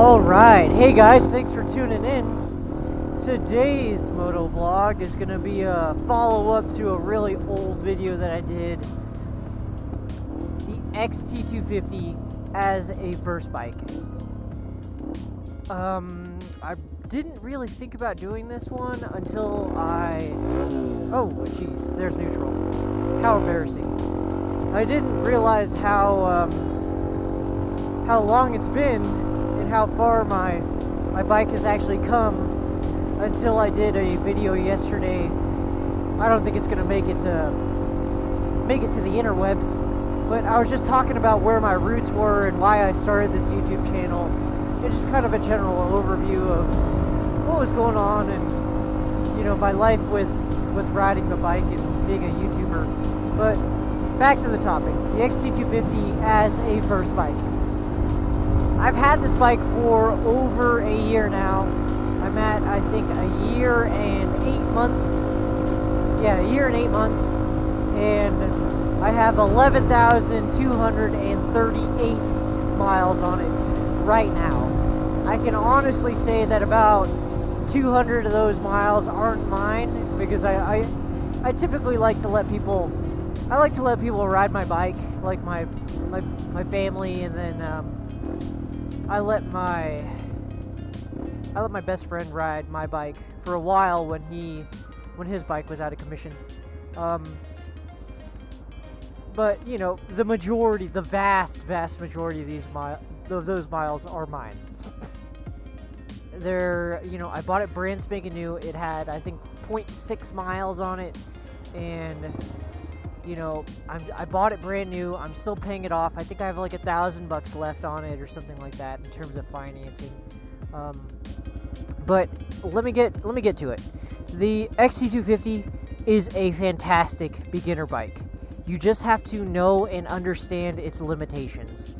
Alright, hey guys, thanks for tuning in. Today's motovlog is going to be a follow-up to a really old video that I did. The XT250 as a first bike. I didn't really think about doing this one until oh jeez, there's neutral. How embarrassing. I didn't realize how long it's been and how far my bike has actually come until I did a video yesterday. I don't think it's gonna make it to the interwebs, but I was just talking about where my roots were and why I started this YouTube channel. It's just kind of a general overview of what was going on and, you know, my life with riding the bike and being a YouTuber. But back to the topic, the XT250 as a first bike. I've had this bike for over a year now. I'm at, I think, a year and 8 months. Yeah, a year and 8 months. And I have 11,238 miles on it right now. I can honestly say that about 200 of those miles aren't mine, because I typically like to let people ride my bike, like my family, and then I let my best friend ride my bike for a while when his bike was out of commission. But you know, the vast majority of those miles are mine. You know, I bought it brand spanking new. It had, I think, 0.6 miles on it, and you know, I bought it brand new. I'm still paying it off. I think I have like $1,000 left on it or something like that in terms of financing. But let me get to it. The XT250 is a fantastic beginner bike. You just have to know and understand its limitations.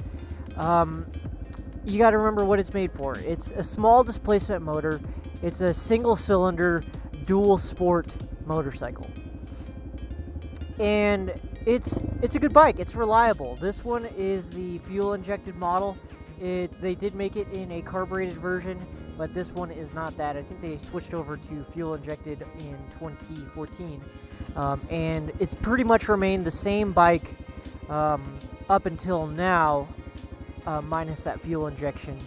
You got to remember what it's made for. It's a small displacement motor. It's a single cylinder dual sport motorcycle. And it's a good bike. It's reliable. This one is the fuel injected model. They did make it in a carbureted version, but this one is not that. I think they switched over to fuel injected in 2014. And it's pretty much remained the same bike up until now, minus that fuel injection.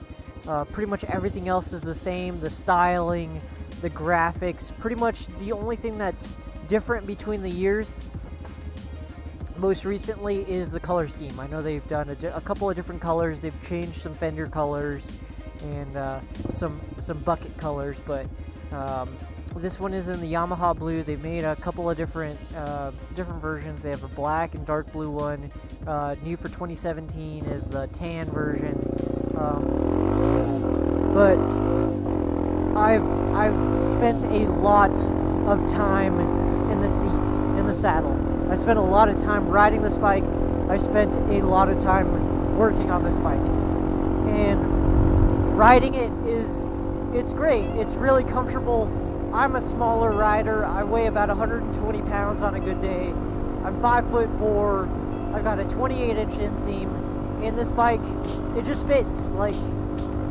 Pretty much everything else is the same. The styling, the graphics, pretty much the only thing that's different between the years most recently is the color scheme. I know they've done a couple of different colors. They've changed some fender colors and some bucket colors, but this one is in the Yamaha blue. They've made a couple of different versions. They have a black and dark blue one. New for 2017 is the tan version. But I've spent a lot of time in the seat, in the saddle. I spent a lot of time riding this bike. I spent a lot of time working on this bike. And riding it's great. It's really comfortable. I'm a smaller rider. I weigh about 120 pounds on a good day. I'm 5'4". I've got a 28-inch inseam. And this bike, it just fits. Like,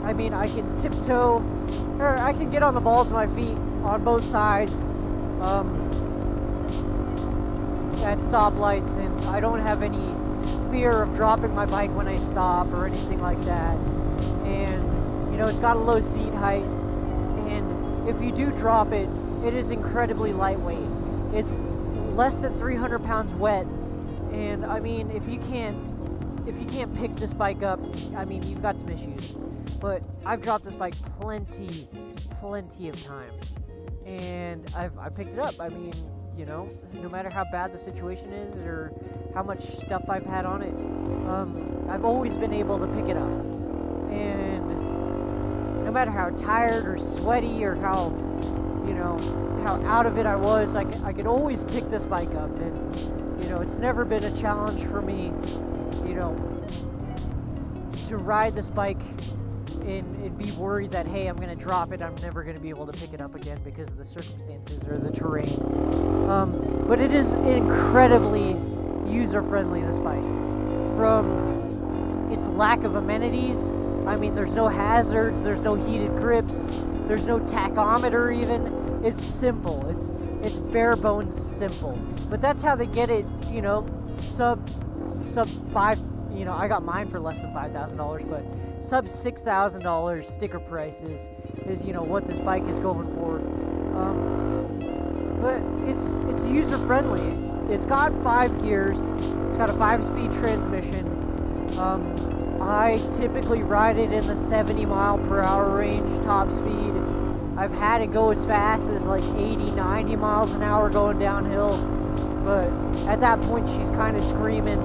I mean, I can tiptoe, or I can get on the balls of my feet on both sides. At stoplights, and I don't have any fear of dropping my bike when I stop or anything like that. And you know, it's got a low seat height, and if you do drop it, it is incredibly lightweight. It's less than 300 pounds wet, and I mean, if you can't pick this bike up, I mean, you've got some issues. But I've dropped this bike plenty of times, and I picked it up. I mean, you know, no matter how bad the situation is or how much stuff I've had on it, I've always been able to pick it up. And no matter how tired or sweaty or how out of it I was, I could always pick this bike up. And, you know, it's never been a challenge for me, you know, to ride this bike and be worried that, hey, I'm going to drop it, I'm never going to be able to pick it up again because of the circumstances or the terrain. But it is incredibly user-friendly, this bike. From its lack of amenities I mean, there's no hazards, there's no heated grips, there's no tachometer even. It's simple. It's bare bones simple. But that's how they get it, you know, sub five. You know, I got mine for less than $5,000, but sub $6,000 sticker prices is, you know, what this bike is going for. But it's user friendly. It's got 5 gears. It's got a 5-speed transmission. I typically ride it in the 70 mile per hour range top speed. I've had it go as fast as like 80, 90 miles an hour going downhill, but at that point she's kind of screaming.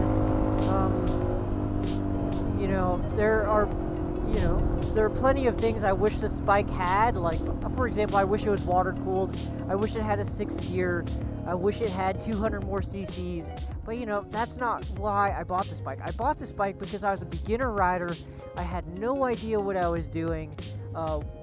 You know, there are plenty of things I wish this bike had. Like, for example, I wish it was water cooled. I wish it had a 6th gear. I wish it had 200 more cc's. But you know, that's not why I bought this bike. I bought this bike because I was a beginner rider. I had no idea what I was doing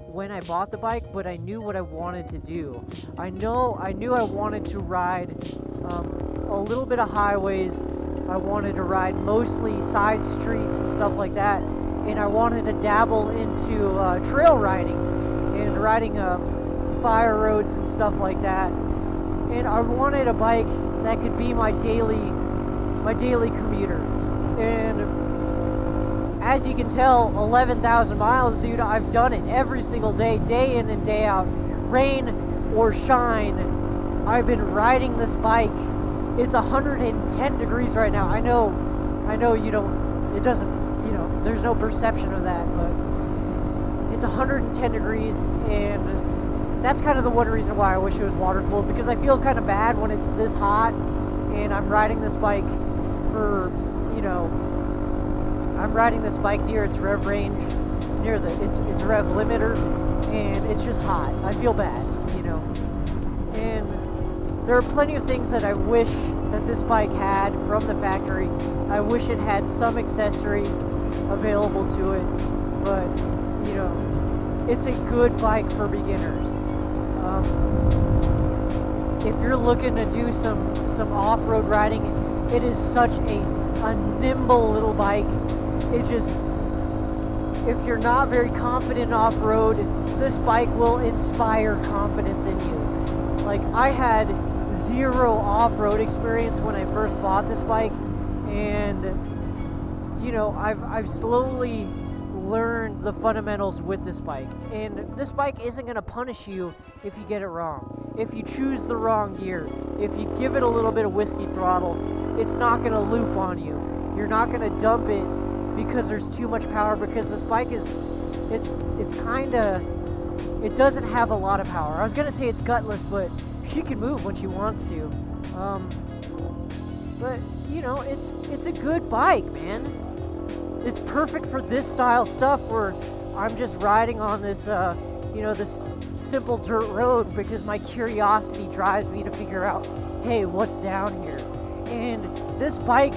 when I bought the bike, but I knew what I wanted to do. I knew I wanted to ride a little bit of highways. I wanted to ride mostly side streets and stuff like that. And I wanted to dabble into trail riding and riding fire roads and stuff like that. And I wanted a bike that could be my daily commuter. And as you can tell, 11,000 miles, dude, I've done it every single day, day in and day out, rain or shine. I've been riding this bike. It's 110 degrees right now. I know it doesn't, you know, there's no perception of that, but it's 110 degrees, and that's kind of the one reason why I wish it was water cooled, because I feel kind of bad when it's this hot and I'm riding this bike for, you know, I'm riding this bike near its rev range, near its rev limiter, and it's just hot. I feel bad, you know. And there are plenty of things that I wish that this bike had from the factory. I wish it had some accessories available to it, but you know, it's a good bike for beginners. If you're looking to do some off-road riding, it is such a nimble little bike. It just, if you're not very confident off-road, this bike will inspire confidence in you. Like, I had 0 off-road experience when I first bought this bike, and you know, I've slowly learned the fundamentals with this bike, and this bike isn't going to punish you if you get it wrong. If you choose the wrong gear, if you give it a little bit of whiskey throttle, it's not going to loop on you. You're not going to dump it because there's too much power, because this bike is, it's kind of, it doesn't have a lot of power. I was going to say it's gutless, but she can move when she wants to. But you know, it's a good bike, man. It's perfect for this style stuff where I'm just riding on this, you know, this simple dirt road because my curiosity drives me to figure out, hey, what's down here? And this bike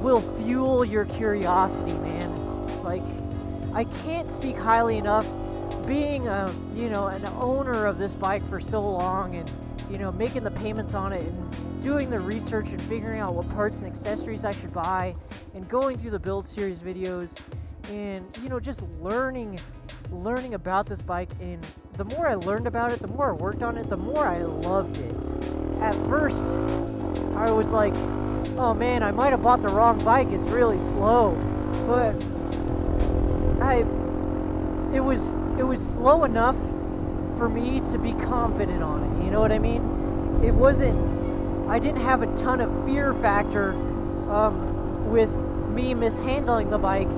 will fuel your curiosity, man. Like, I can't speak highly enough. Being you know, an owner of this bike for so long, and you know, making the payments on it and doing the research and figuring out what parts and accessories I should buy, and going through the build series videos, and you know, just learning about this bike. And the more I learned about it, the more I worked on it, the more I loved it. At first I was like, oh man, I might have bought the wrong bike, it's really slow. But it was slow enough for me to be confident on it, you know what I mean? I didn't have a ton of fear factor with me mishandling the bike.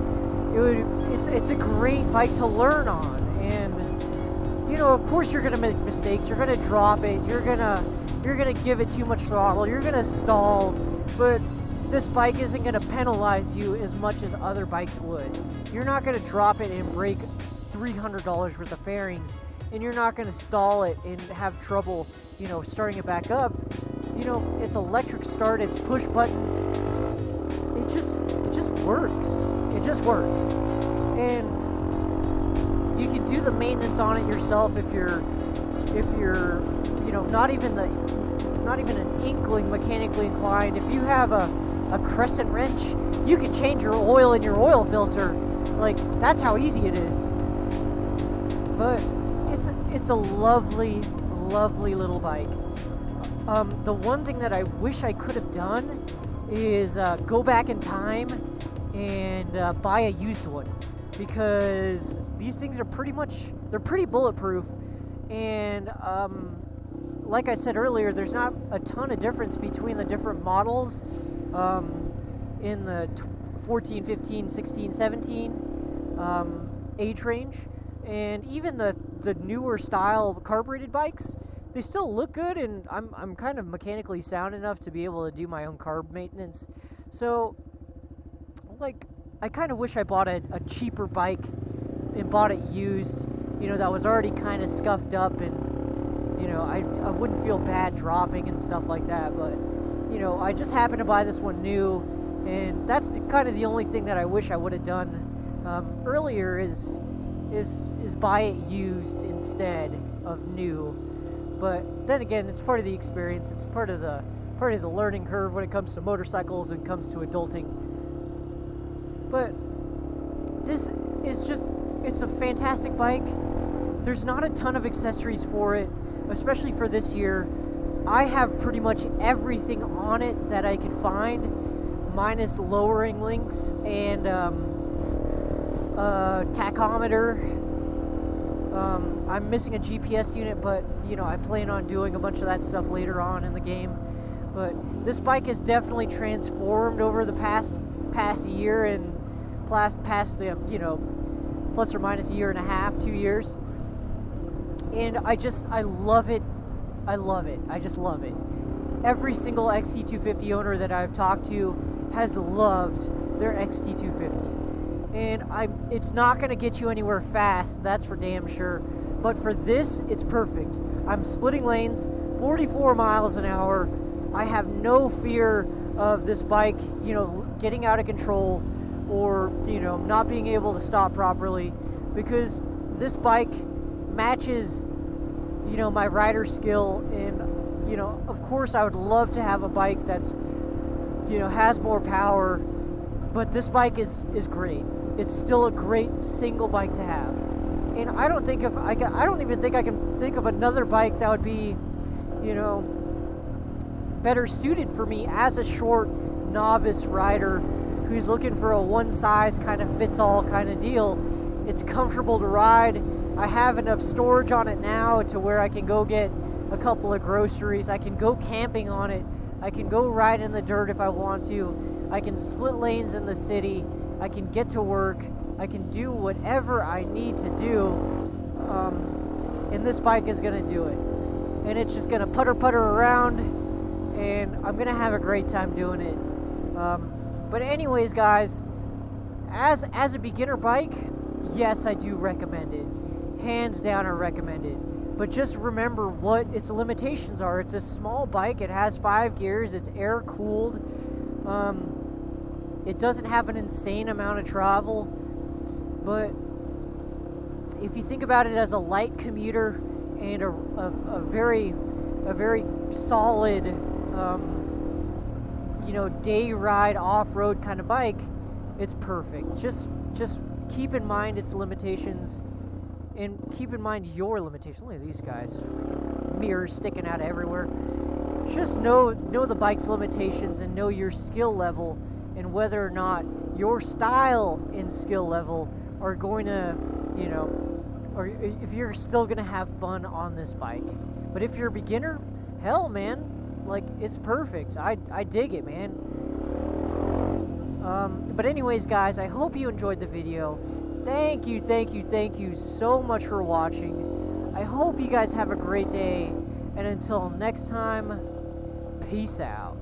It's a great bike to learn on, and you know, of course you're gonna make mistakes, you're gonna drop it, you're gonna give it too much throttle, you're gonna stall, but this bike isn't gonna penalize you as much as other bikes would. You're not gonna drop it and break $300 worth of fairings, and you're not going to stall it and have trouble, you know, starting it back up. You know, it's electric start, it's push button. It just works. It just works. And you can do the maintenance on it yourself if you're, you know, not even an inkling mechanically inclined. If you have a crescent wrench, you can change your oil in your oil filter Like, that's how easy it is. But it's a lovely, lovely little bike. The one thing that I wish I could have done is go back in time and buy a used one, because these things are they're pretty bulletproof, and like I said earlier, there's not a ton of difference between the different models in the 14, 15, 16, 17 age range, and even the newer style carbureted bikes. They still look good, and I'm kind of mechanically sound enough to be able to do my own carb maintenance. So, like, I kind of wish I bought a cheaper bike and bought it used, you know, that was already kind of scuffed up, and, you know, I wouldn't feel bad dropping and stuff like that. But, you know, I just happened to buy this one new, and that's kind of the only thing that I wish I would have done earlier is buy it used instead of new. But then again, it's part of the experience. It's part of the learning curve when it comes to motorcycles and comes to adulting. But this is it's a fantastic bike. There's not a ton of accessories for it, especially for this year. I have pretty much everything on it that I could find, minus lowering links and tachometer. I'm missing a GPS unit, but, you know, I plan on doing a bunch of that stuff later on in the game. But this bike has definitely transformed over the past year, and past the, you know, plus or minus a year and a half, 2 years. And I love it. I love it. I just love it. Every single XT250 owner that I've talked to has loved their XT250. And it's not going to get you anywhere fast, that's for damn sure. But for this, it's perfect. I'm splitting lanes, 44 miles an hour. I have no fear of this bike, you know, getting out of control or, you know, not being able to stop properly, because this bike matches, you know, my rider skill. And, you know, of course I would love to have a bike that's, you know, has more power, but this bike is great. It's still a great single bike to have. And I don't even think I can think of another bike that would be, you know, better suited for me as a short novice rider who's looking for a one size kind of fits all kind of deal. It's comfortable to ride. I have enough storage on it now to where I can go get a couple of groceries. I can go camping on it. I can go ride in the dirt if I want to. I can split lanes in the city. I can get to work. I can do whatever I need to do, and this bike is going to do it. And it's just going to putter around, and I'm going to have a great time doing it. But anyways, guys, as a beginner bike, yes, I do recommend it. Hands down, I recommend it. But just remember what its limitations are. It's a small bike. It has 5 gears. It's air-cooled. It doesn't have an insane amount of travel, but if you think about it as a light commuter and a very solid, you know, day ride off-road kind of bike, it's perfect. Just keep in mind its limitations, and keep in mind your limitations. Look at these guys, mirrors sticking out everywhere. Just know the bike's limitations and know your skill level, and whether or not your style and skill level are going to, you know, or if you're still going to have fun on this bike. But if you're a beginner, hell, man, like, it's perfect. I dig it, man. But anyways, guys, I hope you enjoyed the video. Thank you so much for watching. I hope you guys have a great day, and until next time, peace out.